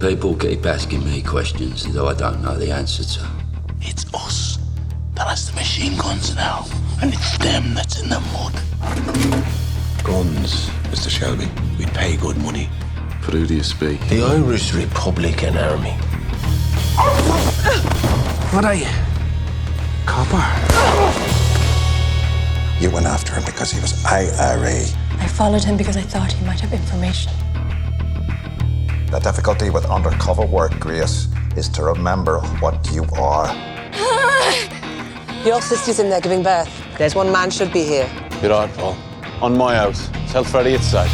People keep asking me questions though I don't know the answer to. It's us that has the machine guns now, and it's them that's in the mud. Guns, Mr. Shelby. We'd pay good money. For who do you speak? The Irish Republican Army. What are you? Copper? You went after him because he was IRA. I followed him because I thought he might have information. The difficulty with undercover work, Grace, is to remember what you are. Your sister's in there giving birth. There's one man should be here. You're right, Paul. On my house. Tell Freddie it's safe.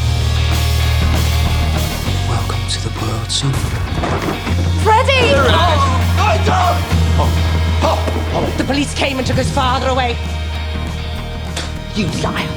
Welcome to the world, son. Freddie! The police came and took his father away. You liar.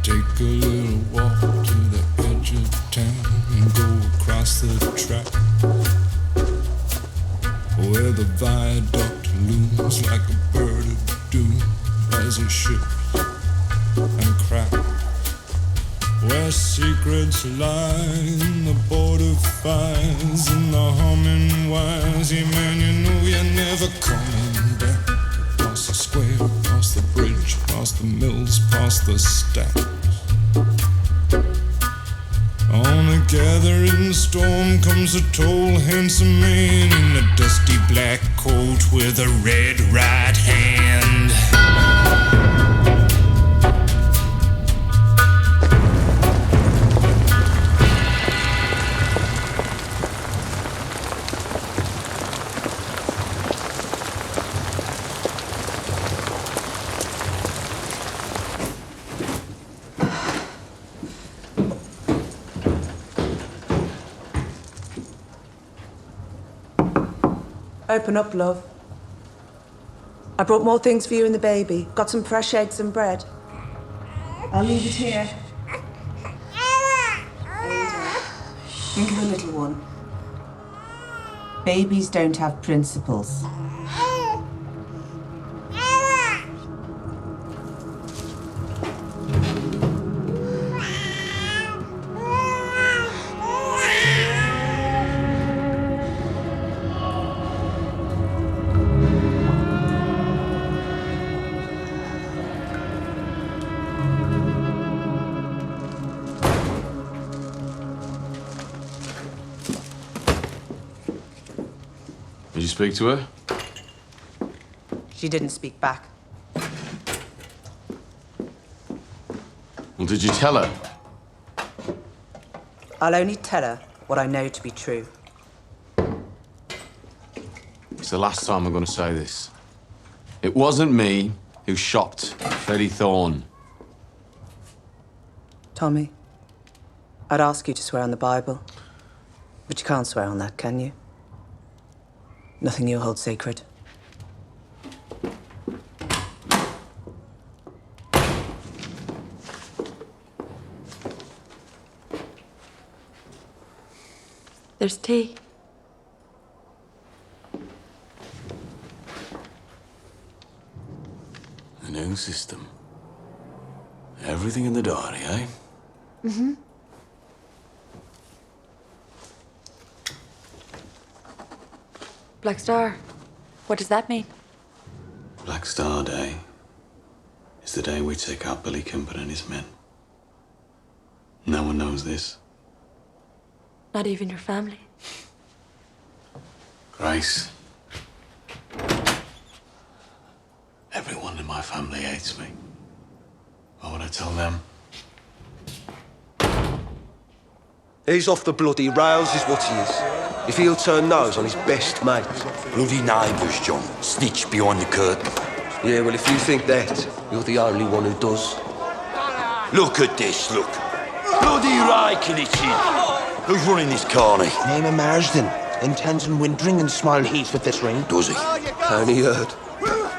Take a little walk to the edge of town and go across the track where the viaduct looms like a bird of doom as it ships and cracks, where secrets lie in the border fires and the humming wires. Yeah, man, you know you're never coming back. Past the square, past the bridge, past the mills, past the stacks. On a gathering storm comes a tall, handsome man in a dusty black coat with a red right hand. Open up, love. I brought more things for you and the baby. Got some fresh eggs and bread. I'll leave it here. Think of the little one. Babies don't have principles. Did you speak to her? She didn't speak back. Well, did you tell her? I'll only tell her what I know to be true. It's the last time I'm going to say this. It wasn't me who shot Freddie Thorne. Tommy, I'd ask you to swear on the Bible, but you can't swear on that, can you? Nothing you hold sacred. There's tea. A new system. Everything in the diary, eh? Mm-hmm. Black Star. What does that mean? Black Star Day is the day we take out Billy Kimber and his men. No one knows this. Not even your family. Grace. Everyone in my family hates me. Why would I tell them? He's off the bloody rails is what he is. If he'll turn nose on his best mate. Bloody neighbours, John. Snitch behind the curtain. Yeah, well, if you think that, you're the only one who does. Look at this, look. Bloody raking it in. Who's running this carny? Name of Marsden. Intends on wintering in small heat with this ring. Does he? Only heard.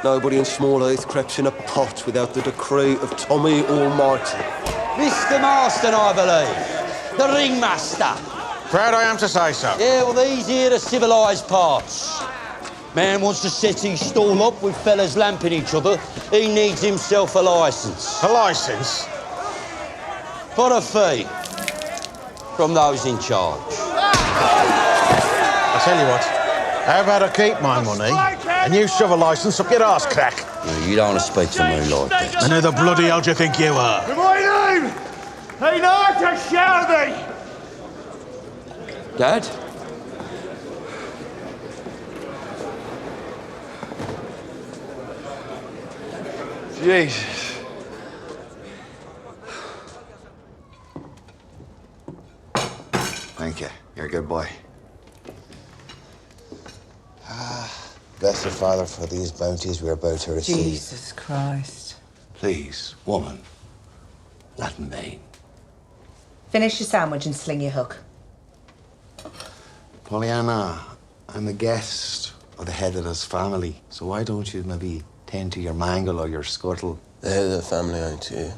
Nobody in Small Heath crept in a pot without the decree of Tommy Almighty. Mr. Marston, I believe. The ringmaster. Proud I am to say so. Yeah, well, these here are civilised parts. Man wants to set his stall up with fellas lamping each other. He needs himself a licence. A licence? For a fee. From those in charge. I tell you what, how about I keep my money and you shove a licence up your arse crack? No, you don't want to speak to me like that. And who the bloody hell do you think you are? My name! Hey, not a Shelby! Dad? Jesus. Thank you. You're a good boy. Bless the Father for these bounties we're about to receive. Jesus Christ. Please, woman. Let me. Finish your sandwich and sling your hook. Pollyanna, I'm a guest of the head of this family, so why don't you maybe tend to your mangle or your scuttle? The head of the family ain't here.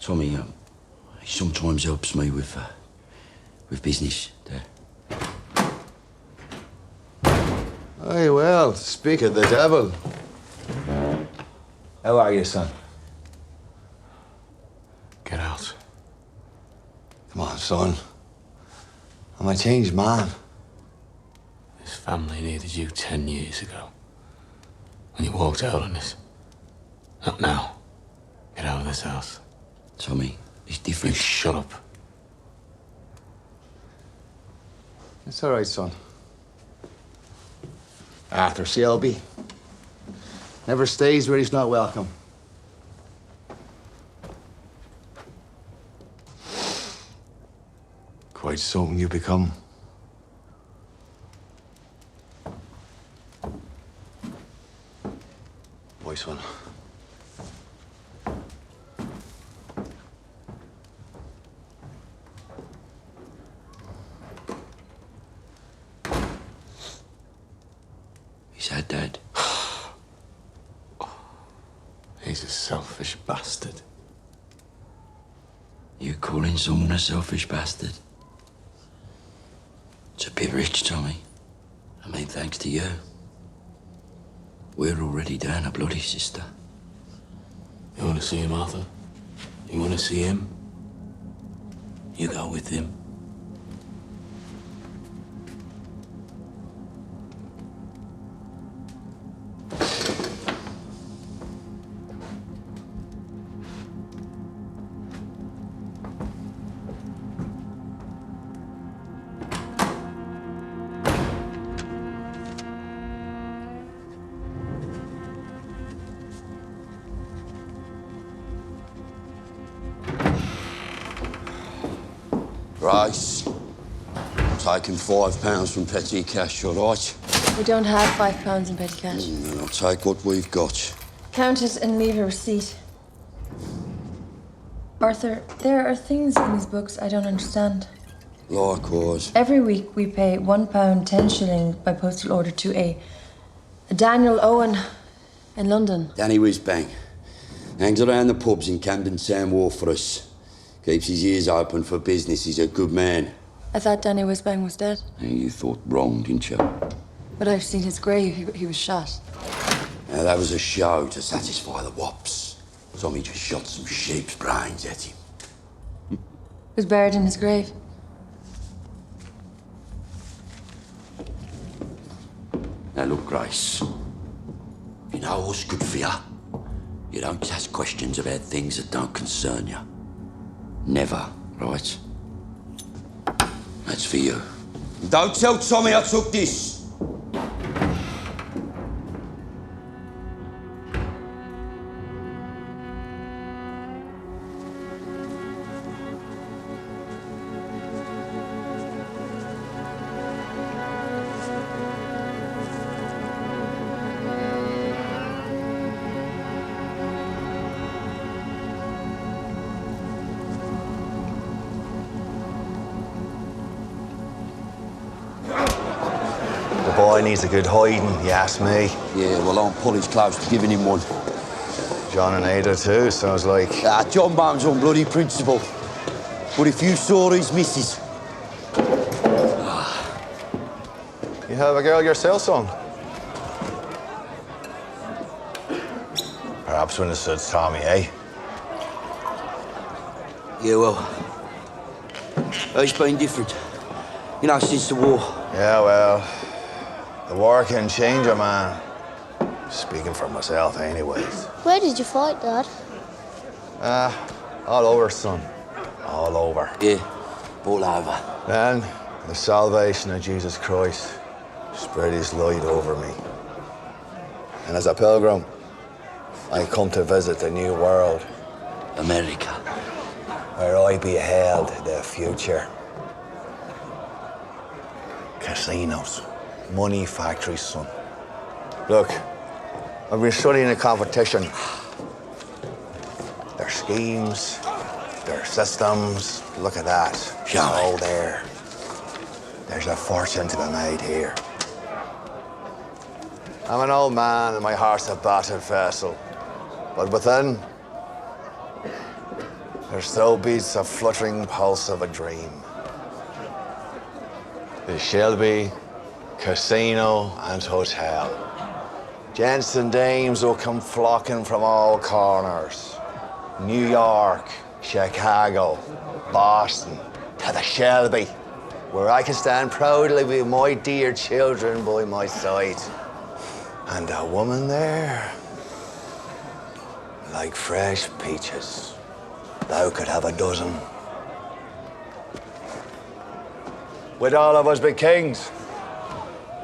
Tommy, he sometimes helps me with business. Aye, well, speak of the devil. How are you, son? Get out. Come on, son. I'm a changed man. This family needed you 10 years ago. When you walked out on us. Not now. Get out of this house. Tommy, it's You different. shut up. It's all right, son. Arthur Shelby never stays where he's not welcome. Quite something you become. Boy, son. Is that Dad? He's a selfish bastard. You calling someone a selfish bastard? It's a bit rich, Tommy. I mean, thanks to you. We're already down a bloody sister. You want to see him, Arthur? You want to see him? You go with him. Rice. I'm taking £5 from petty cash, all right? We don't have £5 in petty cash. Then I'll take what we've got. Count it and leave a receipt. Arthur, there are things in these books I don't understand. Likewise. Every week we pay £1 10 shillings by postal order to a Daniel Owen in London. Danny Whizbang. Hangs around the pubs in Camden Town Wharf for us. Keeps his ears open for business. He's a good man. I thought Danny Whizbang was dead, And you thought wrong, didn't you? but I've seen his grave. He was shot. Now, that was a show to satisfy the wops. Tommy just shot some sheep's brains at him. He was buried in his grave. Now, look, Grace. You know what's good for you? You don't ask questions about things that don't concern you. Never, right? That's for you. Don't tell Tommy I took this. boy needs a good hiding, you ask me. Yeah, well, I'm Polly's close to giving him one. John and Ada too, sounds like. John Bone's on bloody principle. But if you saw his missus... You have a girl yourself, son? Perhaps when it suits Tommy, eh? Yeah, well... It's been different. You know, since the war. Yeah, well... The war can change a man. Speaking for myself, anyways. Where did you fight, Dad? All over, son. All over. Yeah, all over. Then, the salvation of Jesus Christ spread his light over me. And as a pilgrim, I come to visit the new world. America. Where I beheld the future. Casinos. Money factories, son. Look, I've been studying the competition. Their schemes, their systems. Look at that. It's all there. There's a fortune to be made here. I'm an old man and my heart's a battered vessel. But within, there still beats a fluttering pulse of a dream. The Shelby Casino and Hotel. Gents and dames will come flocking from all corners. New York, Chicago, Boston, to the Shelby, where I can stand proudly with my dear children by my side. And a woman there, like fresh peaches. Thou could have a dozen. We'd all of us be kings.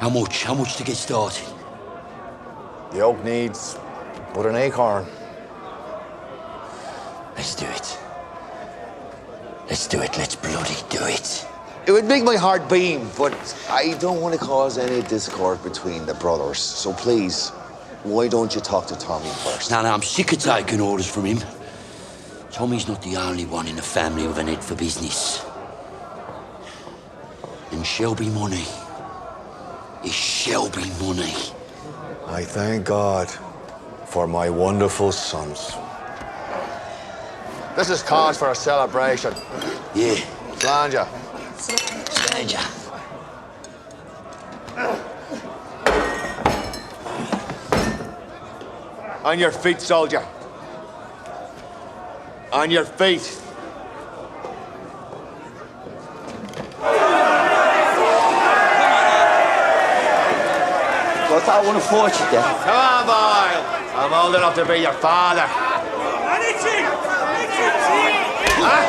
How much? How much to get started? The oak needs but an acorn. Let's do it. Let's do it. Let's bloody do it. It would make my heart beam, but I don't want to cause any discord between the brothers. So please, why don't you talk to Tommy first? No, I'm sick of taking orders from him. Tommy's not the only one in the family with an head for business. And Shelby money is Shelby money. I thank God for my wonderful sons. This is cause for a celebration. Yeah. Slanja. Slanja. On your feet, soldier. On your feet. Well, I want to fight you then. Come on, boy. I'm old enough to be your father. Huh?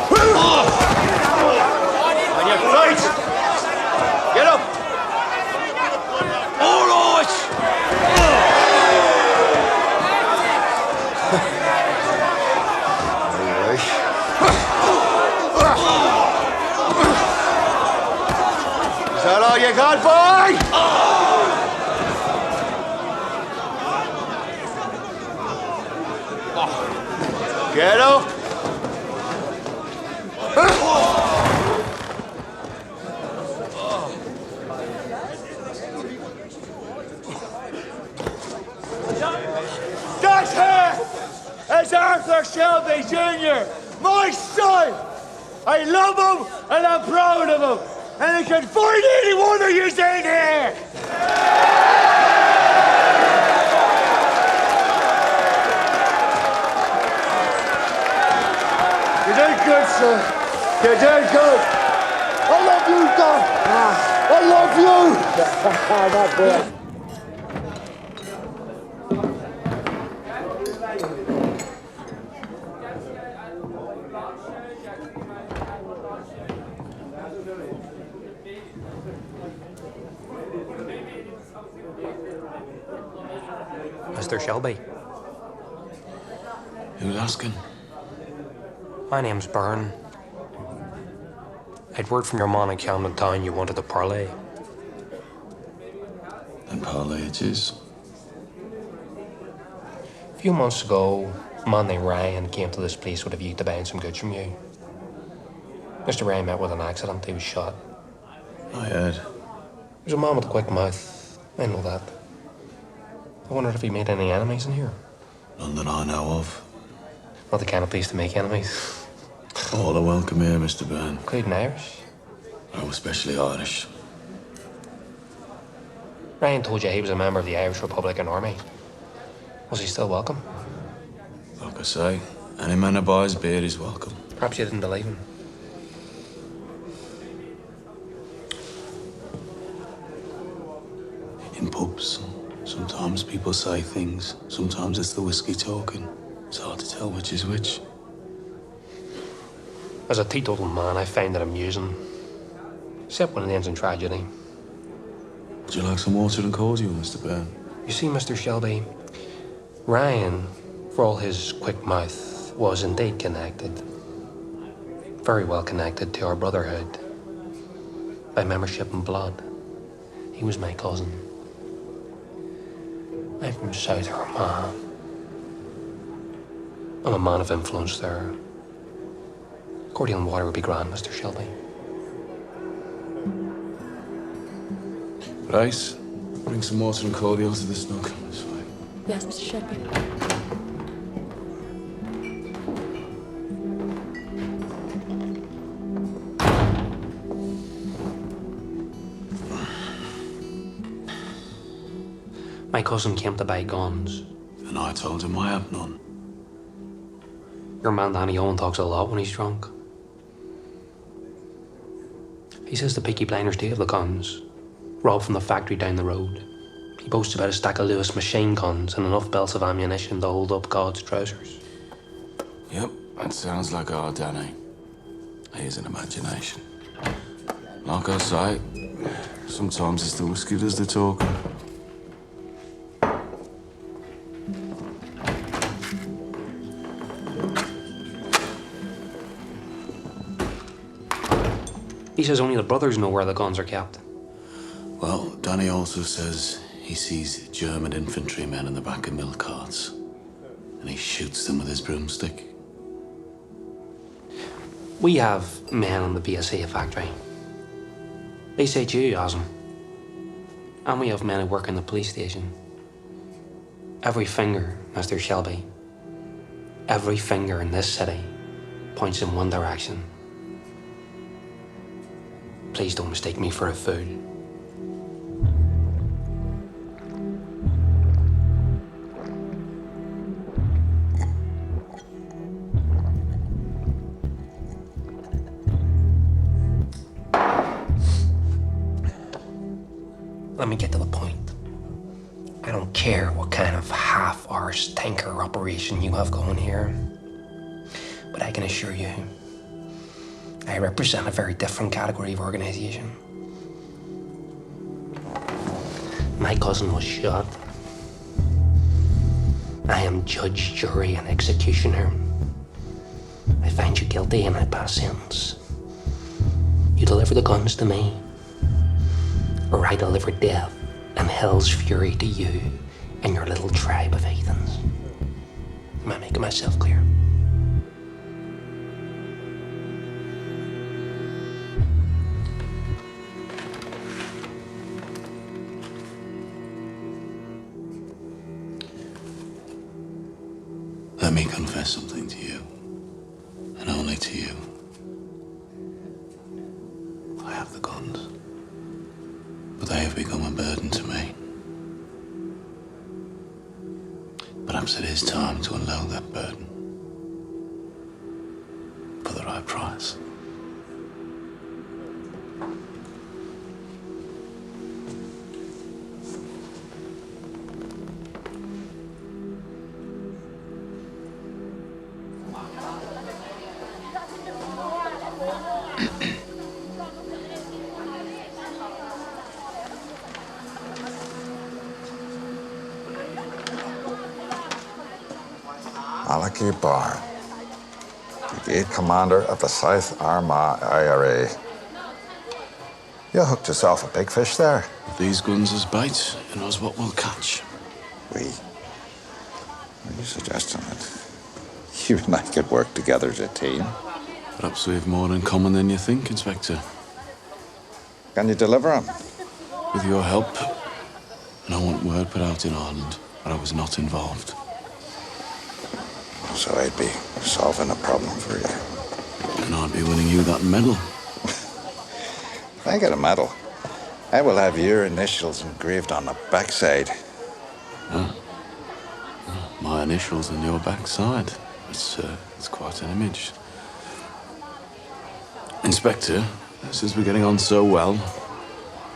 Come on! On your feet! Get up! All right! Is that all you got, boy? Get up! That here is Arthur Shelby Jr., my son! I love him and I'm proud of him, and I can find any one of you in here! You did good, son. You did good. I love you, Doc. I love you. That boy. Mr. Shelby. Who's asking? My name's Byrne. I'd word from your man in Camden Town you wanted a parlay. And parlay it is. A few months ago, a man named Ryan came to this place with a view to buying some goods from you. Mr. Ray met with an accident. He was shot. I heard. There's a man with a quick mouth. I know that. I wondered if he made any enemies in here. None that I know of. Not the kind of place to make enemies. All are welcome here, Mr. Byrne. Including Irish. Oh, especially Irish. Ryan told you he was a member of the Irish Republican Army. Was he still welcome? Like I say, any man who buys beer is welcome. Perhaps you didn't believe him. In pubs, sometimes people say things. Sometimes it's the whiskey talking. It's hard to tell which is which. As a teetotal man, I find it amusing. Except when it ends in tragedy. Would you like some water and cordial, Mr. Byrne? You see, Mr. Shelby, Ryan, for all his quick mouth, was indeed connected. Very well connected to our brotherhood. By membership in blood. He was my cousin. I'm from South Armagh. I'm a man of influence there. Cordial and water would be grand, Mr. Shelby. Bryce, bring some water and cordial to the snug. This way. Yes, Mr. Shelby. My cousin came to buy guns. And I told him I have none. Your man Danny Owen talks a lot when he's drunk. He says the Peaky blinders do have the guns, robbed from the factory down the road. He boasts about a stack of Lewis machine guns and enough belts of ammunition to hold up God's trousers. Yep, that sounds like our Danny. He has an imagination. Like I say, sometimes it's the whiskey does the talking. He says only the brothers know where the guns are kept. Well, Danny also says he sees German infantrymen in the back of milk carts. And he shoots them with his broomstick. We have men in the BSA factory. They say you has them. And we have men who work in the police station. Every finger, Mr. Shelby, every finger in this city points in one direction. Please don't mistake me for a fool. Let me get to the point. I don't care what kind of half-arsed tanker operation you have going here, but I can assure you, I represent a very different category of organization. My cousin was shot. I am judge, jury, and executioner. I find you guilty and I pass sentence. You deliver the guns to me, or I deliver death and hell's fury to you and your little tribe of heathens. Am I making myself clear? Let me confess something to you, and only to you. I have the guns, but they have become a burden to me. Perhaps it is time to unload that burden for the right price. Malachi Barr, Brigade Commander of the South Armagh IRA. You hooked yourself a big fish there. These guns as bait, who knows what we'll catch. We? Are you suggesting that you and I could work together as a team? Perhaps we have more in common than you think, Inspector. Can you deliver him? With your help, no one word put out in Ireland that I was not involved. So I'd be solving a problem for you. And I'd be winning you that medal. If I get a medal, I will have your initials engraved on the backside. Oh. My initials on your backside. It's quite an image. Inspector, since we're getting on so well,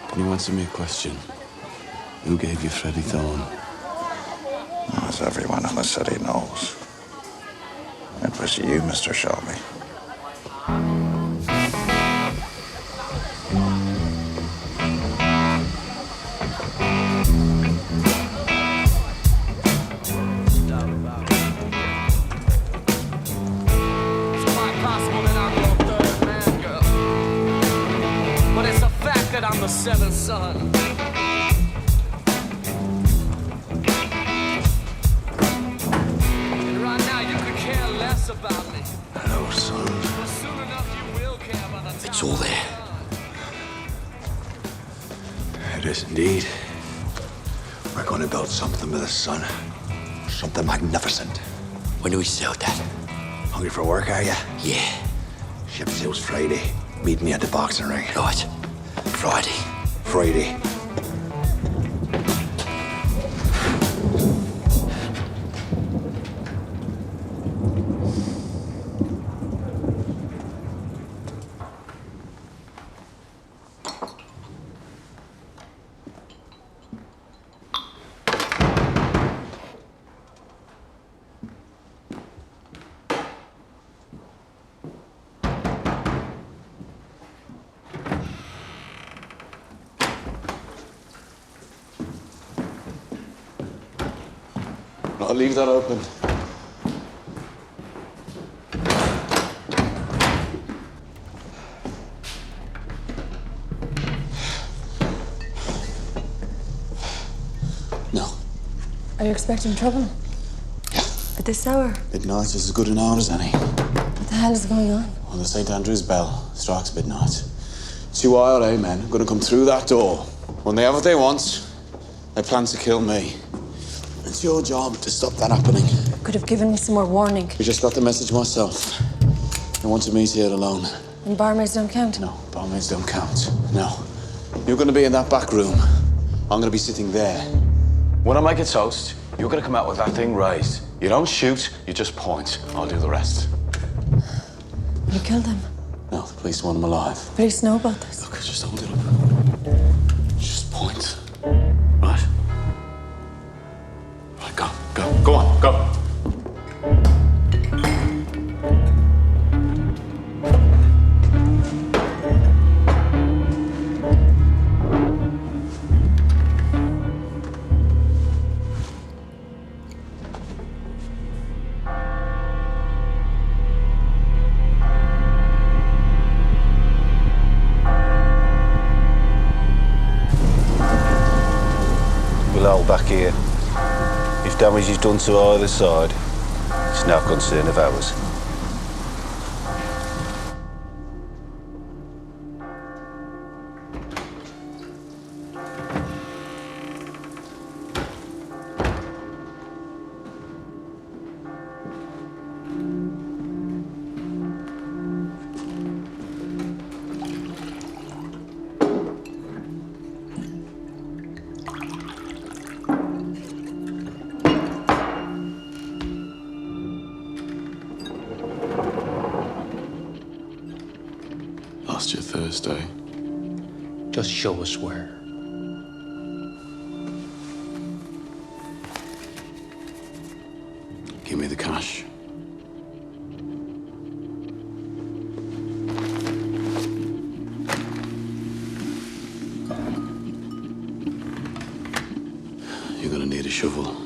can you answer me a question? Who gave you Freddie Thorne? As everyone in the city knows, it was you, Mr. Shelby. I'm the seventh son. And right now you could care less about me. Hello, son. But soon enough you will care by the time. It's all there. It is indeed. We're going to build something with the sun. Something magnificent. When do we start that? Hungry for work, are you? Yeah. Ship sails Friday. Meet me at the boxing ring. Right. Friday. I'll leave that open. No. Are you expecting trouble? Yeah. At this hour? Midnight is as good an hour as any. What the hell is going on? When the St. Andrew's bell strikes midnight, 2 IRA men are going to come through that door. When they have what they want, they plan to kill me. It's your job to stop that happening. Could have given me some more warning. I just got the message myself. I want to meet here alone. And barmaids don't count? No, barmaids don't count. No. You're going to be in that back room. I'm going to be sitting there. When I make a toast, you're going to come out with that thing raised. You don't shoot, you just point. I'll do the rest. You killed him? No, the police want him alive. Police know about this? Look, just hold it up. Just point. Right? Right, go on, go. We'll hold back here. If damage is done to either side, it's no concern of ours. Lost you Thursday. Just show us where. Give me the cash. You're gonna need a shovel.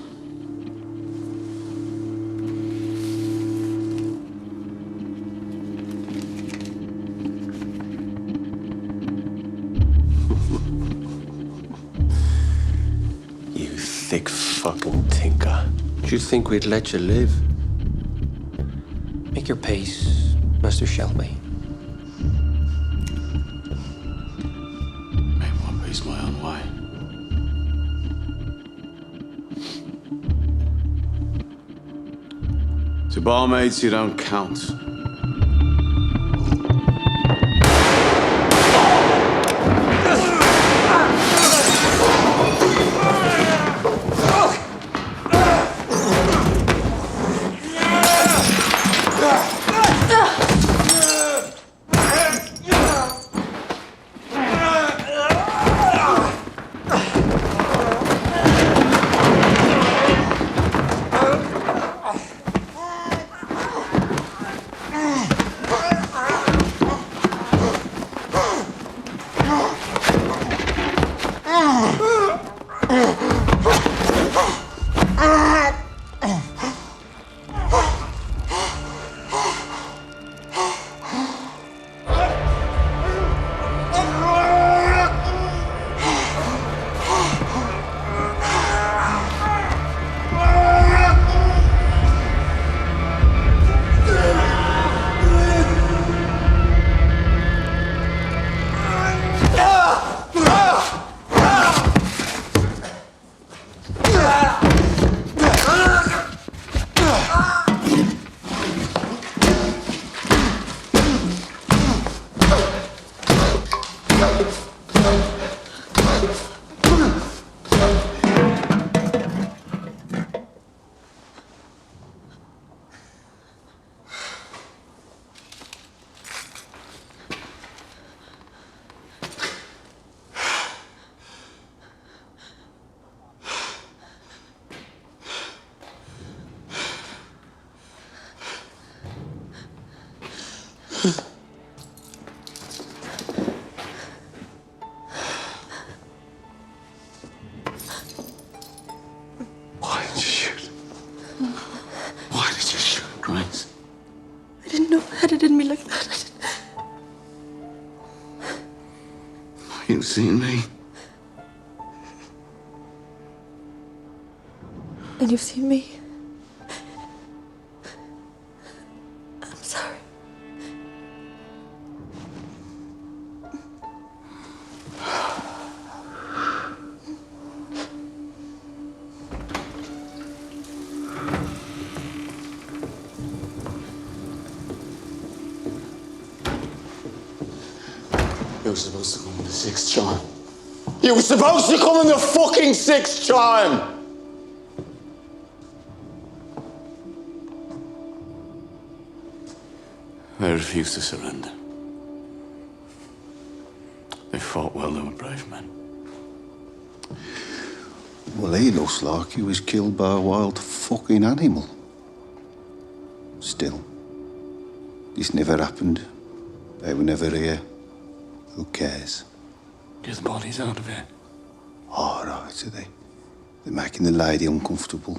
You thick fucking tinker. Do you think we'd let you live? Make your peace, Mr. Mr. Shelby. Make one piece my own way. To barmaids, you don't count. Why did you shoot? Why did you shoot, Grace? I didn't know I had it in me like that. You've seen me. And you've seen me. I'm sorry. You were supposed to come in the sixth time. You were supposed to come in the fucking sixth time! They refused to surrender. They fought well, they were brave men. Well, he looks like he was killed by a wild fucking animal. Still, this never happened. They were never here. Who cares? Get the bodies out of here. All right, are they? They're making the lady uncomfortable.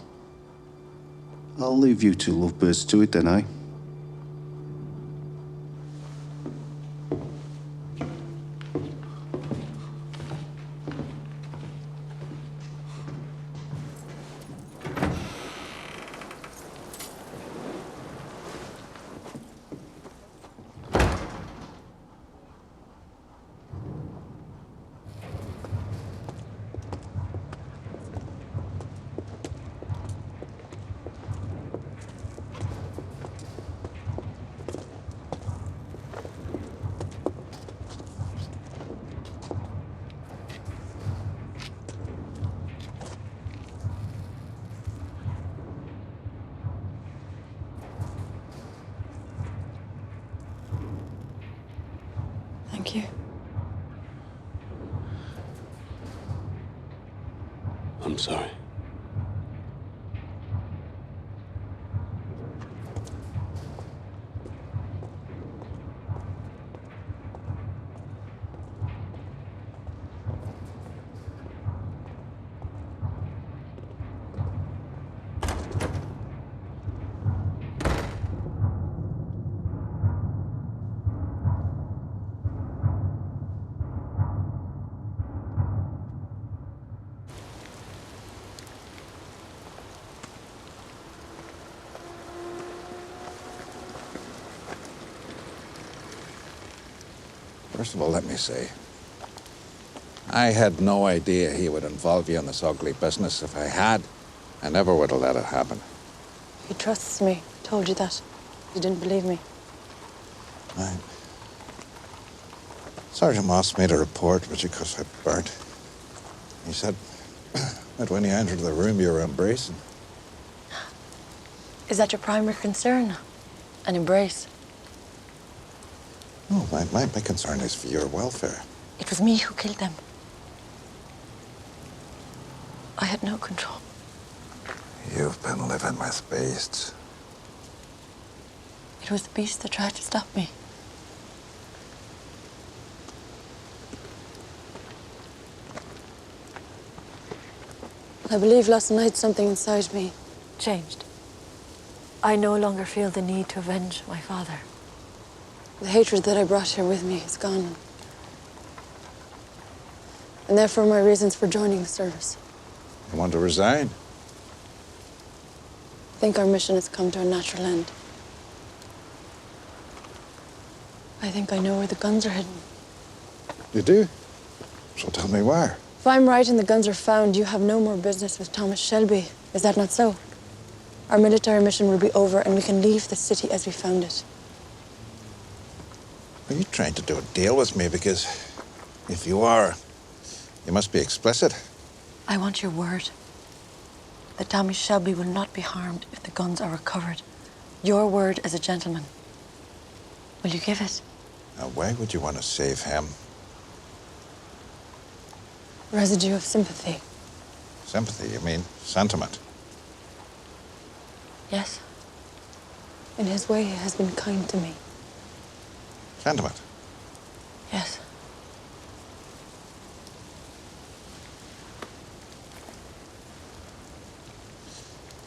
I'll leave you two lovebirds to it then, eh? Thank you. I'm sorry. First of all, let me say, I had no idea he would involve you in this ugly business. If I had, I never would have let it happen. He trusts me. Told you that. You didn't believe me. Right. Sergeant Moss made a report, which of course I burnt. He said that when you entered the room, you were embracing. Is that your primary concern? An embrace? No, my concern is for your welfare. It was me who killed them. I had no control. You've been living with beasts. It was the beast that tried to stop me. I believe last night something inside me changed. I no longer feel the need to avenge my father. The hatred that I brought here with me is gone. And therefore my reasons for joining the service. You want to resign? I think our mission has come to a natural end. I think I know where the guns are hidden. You do? So tell me where. If I'm right and the guns are found, you have no more business with Thomas Shelby. Is that not so? Our military mission will be over and we can leave the city as we found it. Are you trying to do a deal with me? Because if you are, you must be explicit. I want your word that Thomas Shelby will not be harmed if the guns are recovered. Your word as a gentleman. Will you give it? Now, why would you want to save him? Residue of sympathy. Sympathy, you mean sentiment? Yes. In his way, he has been kind to me. Sentiment? Yes.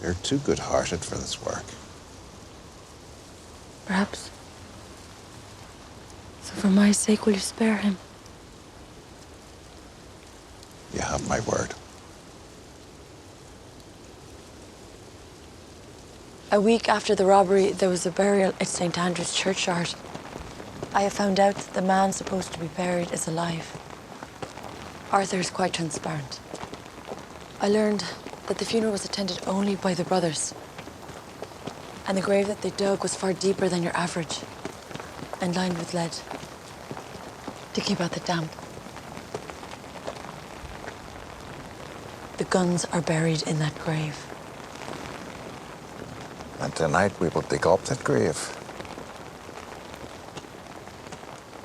You're too good-hearted for this work. Perhaps. So for my sake, will you spare him? You have my word. A week after the robbery, there was a burial at St. Andrew's churchyard. I have found out that the man supposed to be buried is alive. Arthur is quite transparent. I learned that the funeral was attended only by the brothers. And the grave that they dug was far deeper than your average and lined with lead to keep out the damp. The guns are buried in that grave. And tonight we will dig up that grave.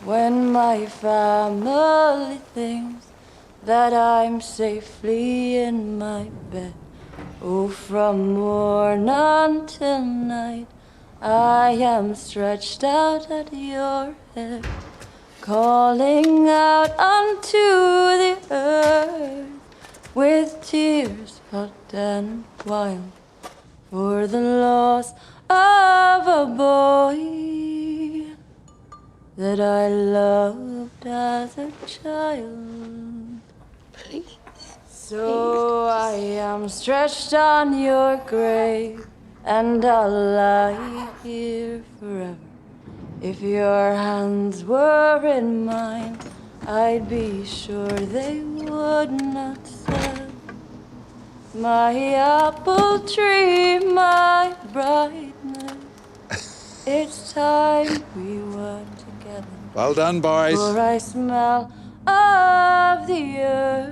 When my family thinks that I'm safely in my bed, oh, from morn until night, I am stretched out at your head, calling out unto the earth with tears hot and wild for the loss of a boy that I loved as a child. Please. So I am stretched on your grave, and I'll lie here forever. If your hands were in mine, I'd be sure they would not sell. My apple tree, my brightness, it's time we were together. Well done, boys. For I smell of the earth,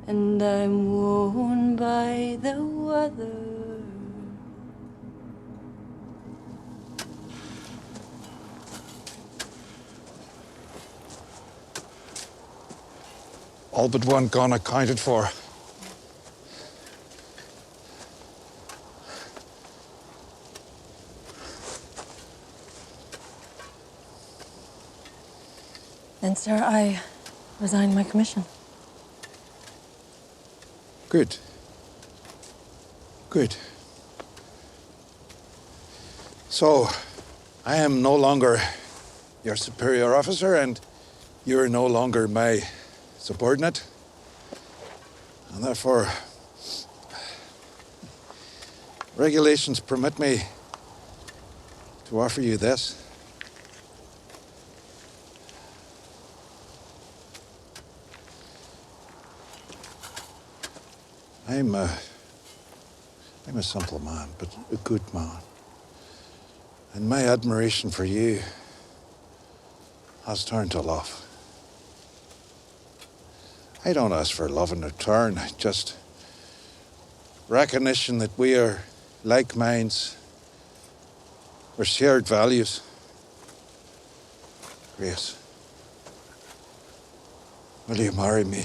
and I'm worn by the weather. All but one gun accounted for. Then, sir, I resign my commission. Good. Good. So, I am no longer your superior officer, and you're no longer my subordinate. And therefore, regulations permit me to offer you this. I'm a simple man, but a good man. And my admiration for you has turned to love. I don't ask for love in return, just recognition that we are like minds, we're shared values. Grace, will you marry me?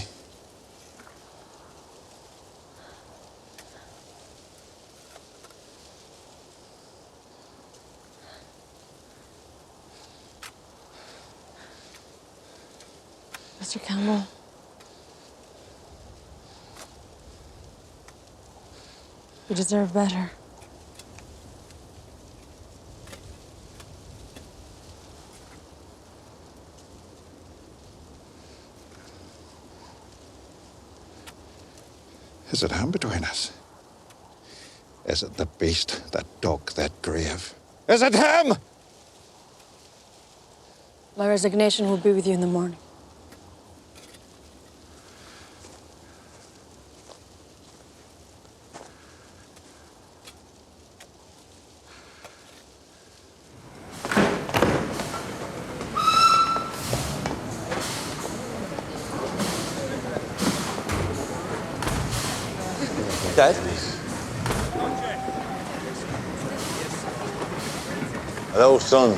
Mr. Campbell. You deserve better. Is it him between us? Is it the beast that dug that grave? Is it him? My resignation will be with you in the morning. Dad? Hello, son.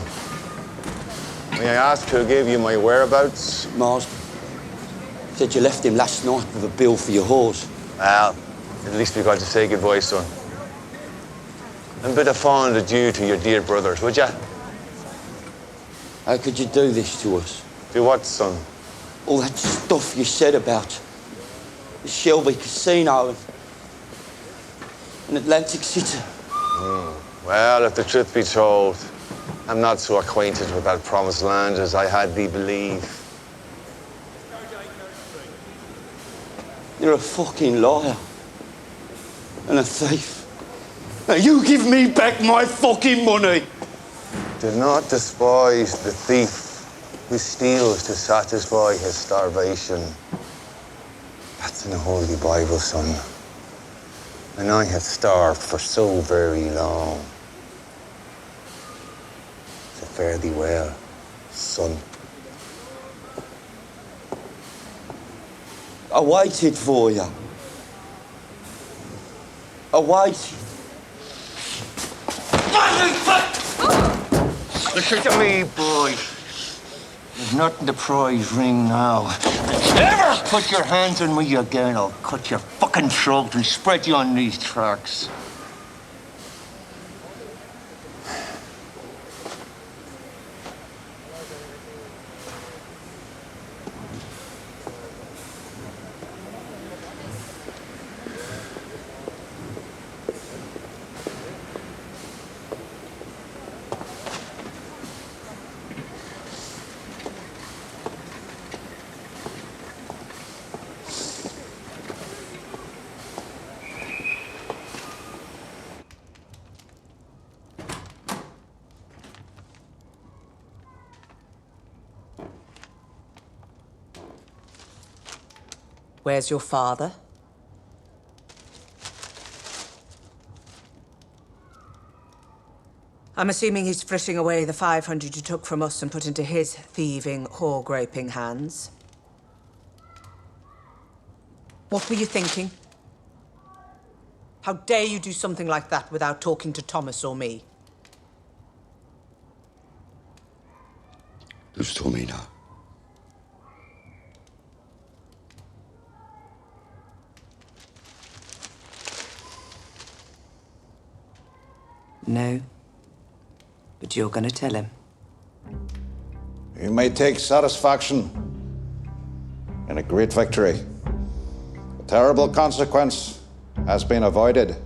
May I ask who gave you my whereabouts? Mars said you left him last night with a bill for your horse. Well, at least we got to say goodbye, son. And a bit of fond adieu to your dear brothers, would ya? How could you do this to us? Do what, son? All that stuff you said about the Shelby Casino and Atlantic City. Well, if the truth be told, I'm not so acquainted with that promised land as I had thee believe. You're a fucking liar and a thief. Now you give me back my fucking money. Do not despise the thief who steals to satisfy his starvation. That's in the Holy Bible, son. And I have starved for so very long. So fare thee well, son. I waited for you. I waited. Listen to me, boy. There's nothing to prize ring now. Ever put your hands on me again, I'll cut your fucking throat and spread you on these tracks. Where's your father? I'm assuming he's fritting away the 500 you took from us and put into his thieving, whore-graping hands. What were you thinking? How dare you do something like that without talking to Thomas or me? Who's told me now? No. But you're gonna tell him. You may take satisfaction in a great victory. A terrible consequence has been avoided.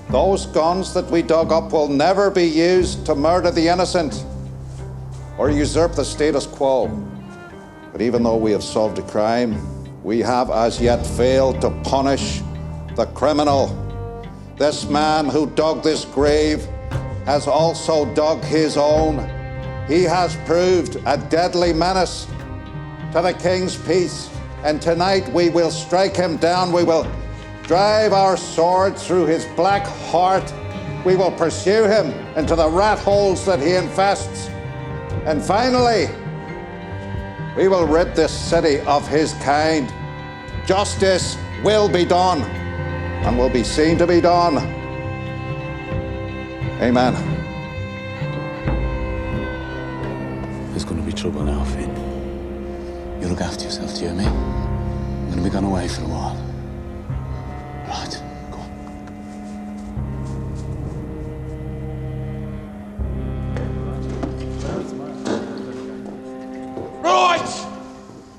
Those guns that we dug up will never be used to murder the innocent or usurp the status quo. But even though we have solved a crime, we have as yet failed to punish the criminal. This man who dug this grave has also dug his own. He has proved a deadly menace to the king's peace And tonight we will strike him down. We will drive our sword through his black heart. We will pursue him into the rat holes that he infests. And finally, we will rid this city of his kind. Justice will be done and will be seen to be done. Amen. There's going to be trouble now, Finn. You look after yourself, do you hear me? I'm going to be gone away for a while. Right, go on. Right!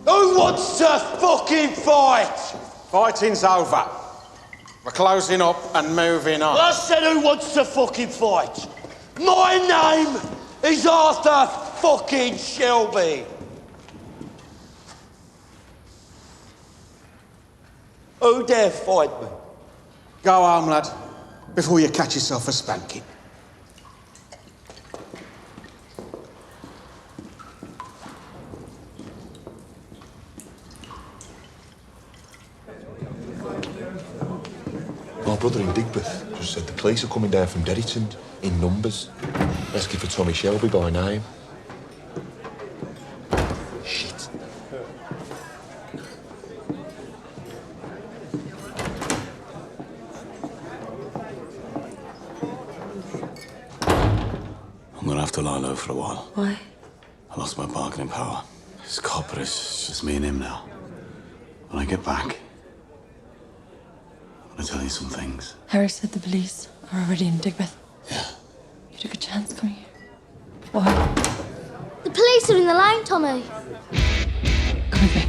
Who wants to fucking fight? Fighting's over. We're closing up and moving on. I said who wants to fucking fight? My name is Arthur fucking Shelby. Who dare fight me? Go home, lad, before you catch yourself a spanking. My brother in Digbeth just said the police are coming down from Derryton in numbers, asking for Tommy Shelby by name. Shit. I'm going to have to lie low for a while. Why? I lost my bargaining power. This copper is just me and him now. When I get back, I'm going to tell you some things. Harry said the police are already in Digbeth. Yeah. You took a chance coming here. Why? The police are in the line, Tommy. Come with me.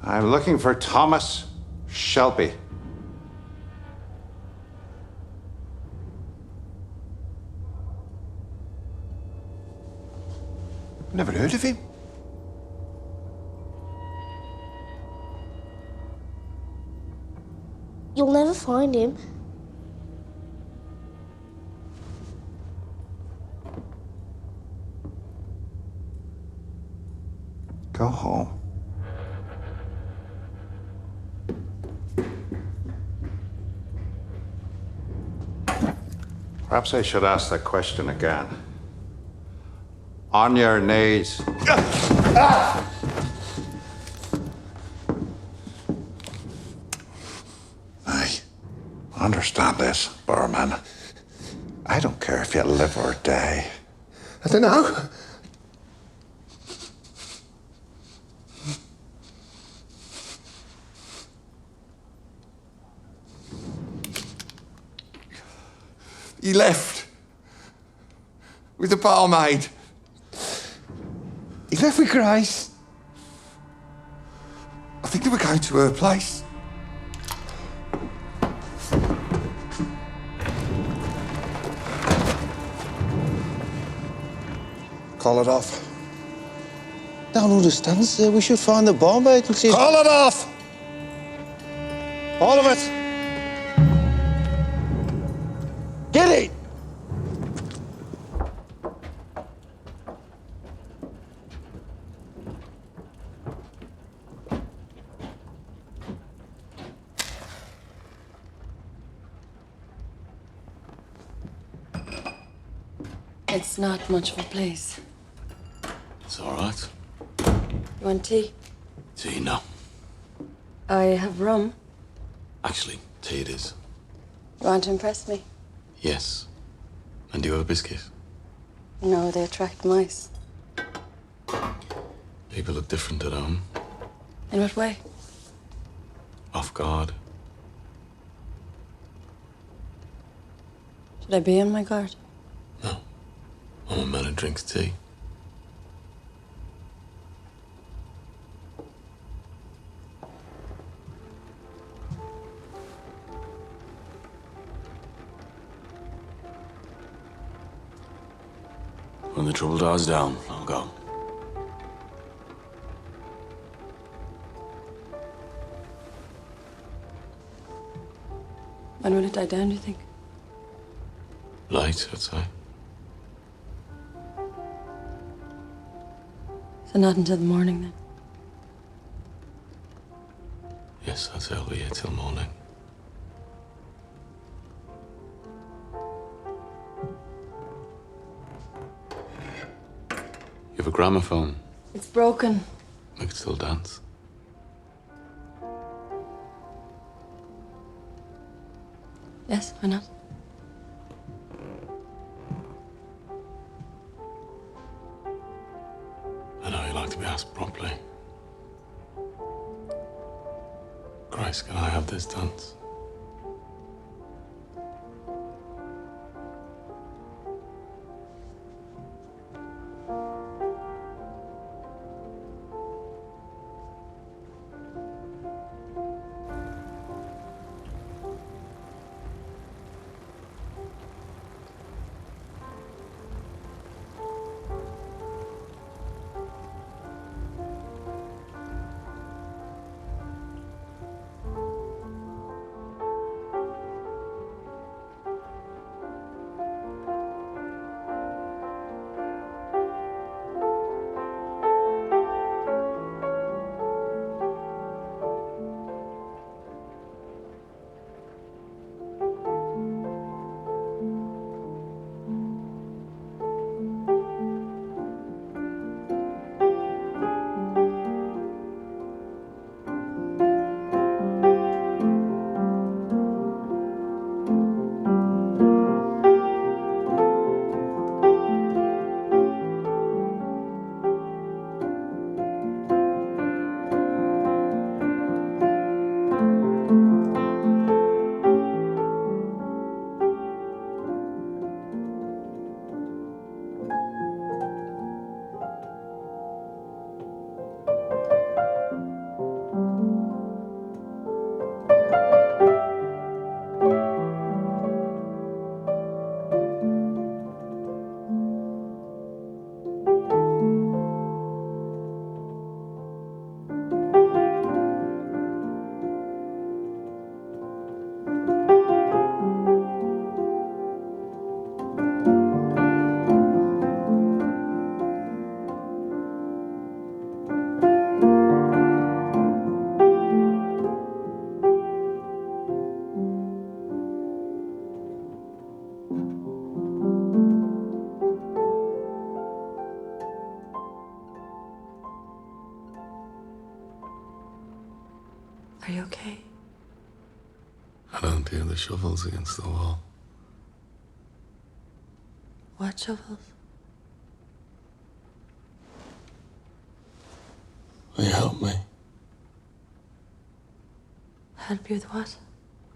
I'm looking for Thomas Shelby. Never heard of him. You'll never find him. Go home. Perhaps I should ask that question again. On your knees. I understand this, Barman. I don't care if you live or die. I don't know. He left with the barmaid. He left with Grace. I think they were going to her place. Call it off. Don't understand, sir. We should find the barmaid and see. Call it off! All of it! Get it! It's not much of a place. It's all right. You want tea? Tea, no. I have rum. Actually, tea it is. You want to impress me? Yes. And do you have a biscuit? No, they attract mice. People look different at home. In what way? Off guard. Should I be on my guard? No. I'm a man who drinks tea. When the trouble dies down, I'll go. When will it die down, do you think? Late, I'd say. So not until the morning, then? Yes, I'd say I'll be here till morning. You have a gramophone. It's broken. We could still dance. Yes, why not? I know you like to be asked promptly. Grace, can I have this dance? Are you okay? I don't hear the shovels against the wall. What shovels? Will you help me? Help you with what?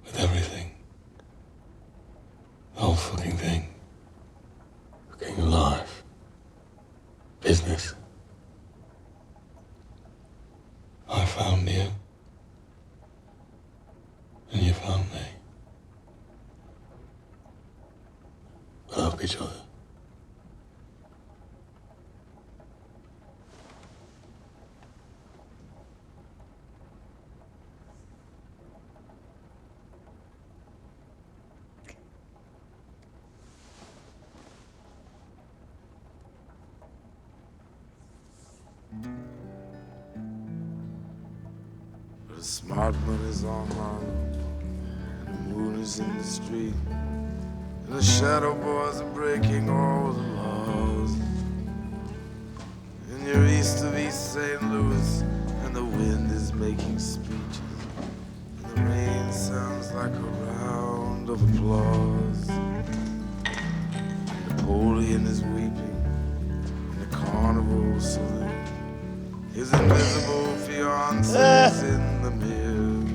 With everything. The whole fucking thing. Fucking life. Business. I found you. And you found me. We help each other. The smart money's on Harlem, and the moon is in the street, and the shadow boys are breaking all the law. You're east of East St. Louis, and the wind is making speeches. And the rain sounds like a round of applause. Napoleon is weeping in the carnival saloon. His invisible fiancee's in the mirror.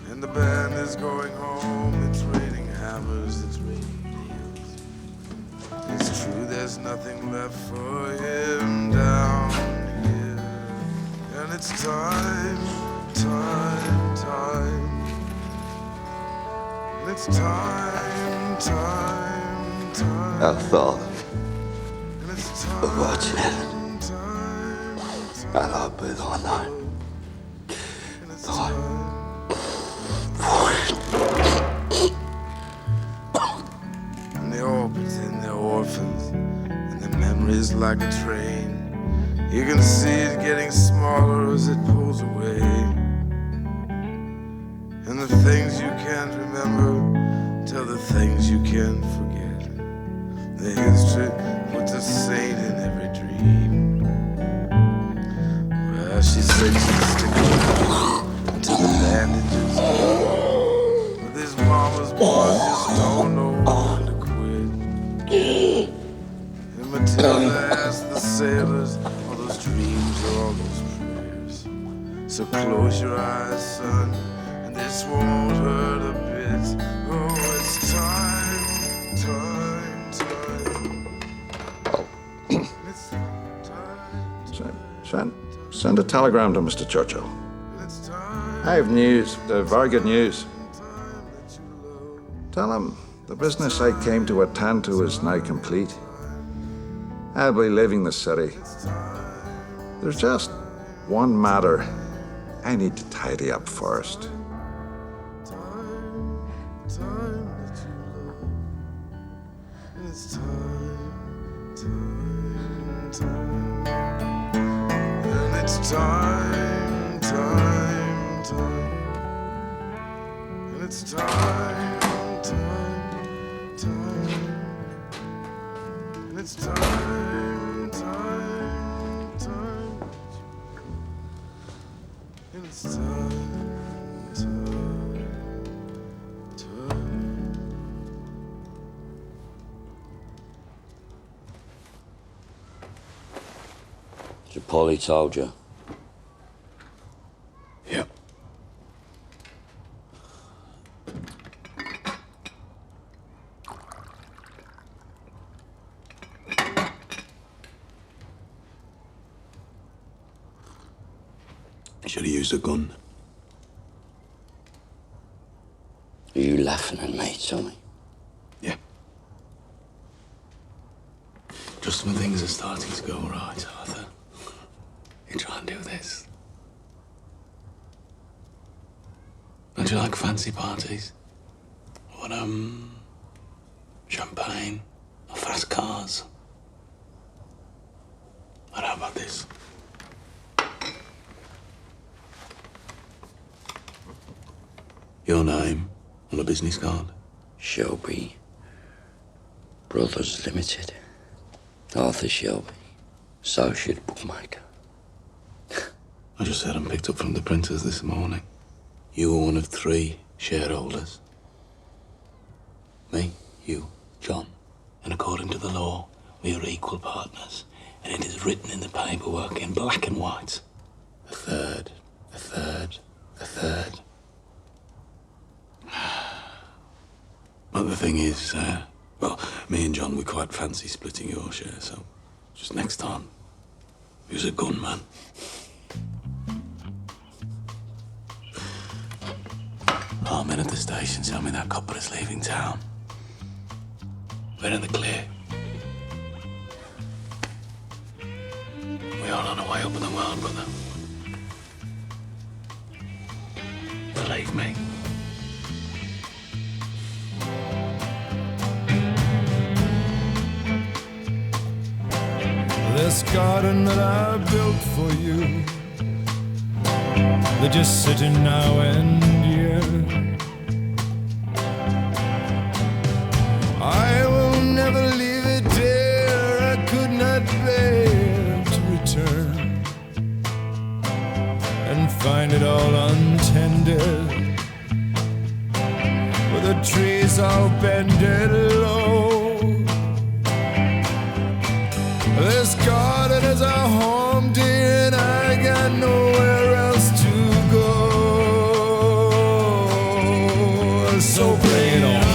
And the band is going home. It's raining hammers, it's raining nails. It's true, there's nothing left for him down here. And it's time. And it's time. I thought of what's happened. And I've been all night. And they all pretend they're orphans, and their memories like a train. You can see it getting smaller as it pulls away. And the things you can't remember tell the things you can't forget. The history puts a saint in every dream. Well, she said she'd stick around until the bandages go. But these mama's boys just don't know when to quit. And Matilda asked the sailors, all those dreams or all those prayers. So close your eyes, son, and this won't hurt a bit. Oh, it's time. Send a telegram to Mr. Churchill. I have news, very good news. Tell him the business I came to attend to is now complete. I'll be leaving the city. There's just one matter I need to tidy up first. And it's time. And it's time. And it's time. So Polly told you? Yep. Should have used a gun. Are you laughing at me, Tommy? Yeah. Just when things are starting to go right, Arthur, you try and do this. Don't you like fancy parties? Or, champagne or fast cars? But how about this? Your name on a business card? Shelby Brothers Limited. Arthur Shelby, associate bookmaker. I just had them picked up from the printers this morning. You were one of 3 shareholders. Me, you, John. And according to the law, we are equal partners. And it is written in the paperwork in black and white. A third. But the thing is, well, me and John, we quite fancy splitting your share, so just next time, use a gun, man. Oh, men at the station tell me that copper is leaving town. We're in the clear. We are on our way up in the world, brother. Believe me. This garden that I built for you, they're just sitting now and here. I will never leave it, dear, I could not bear knees are bending low. This garden is our home, dear, and I got nowhere else to go. So bring it on.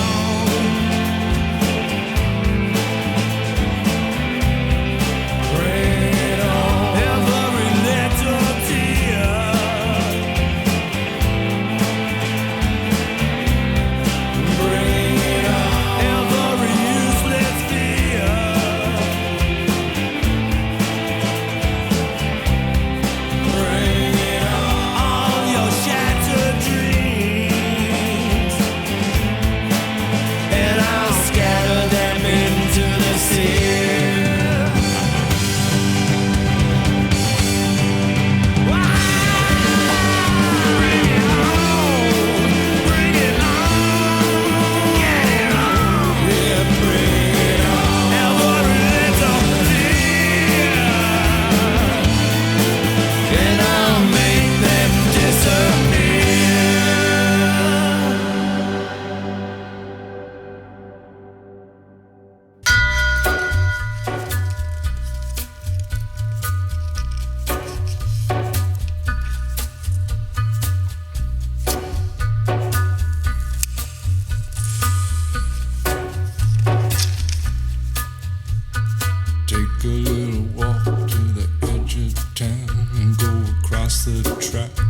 Take a little walk to the edge of town and go across the track.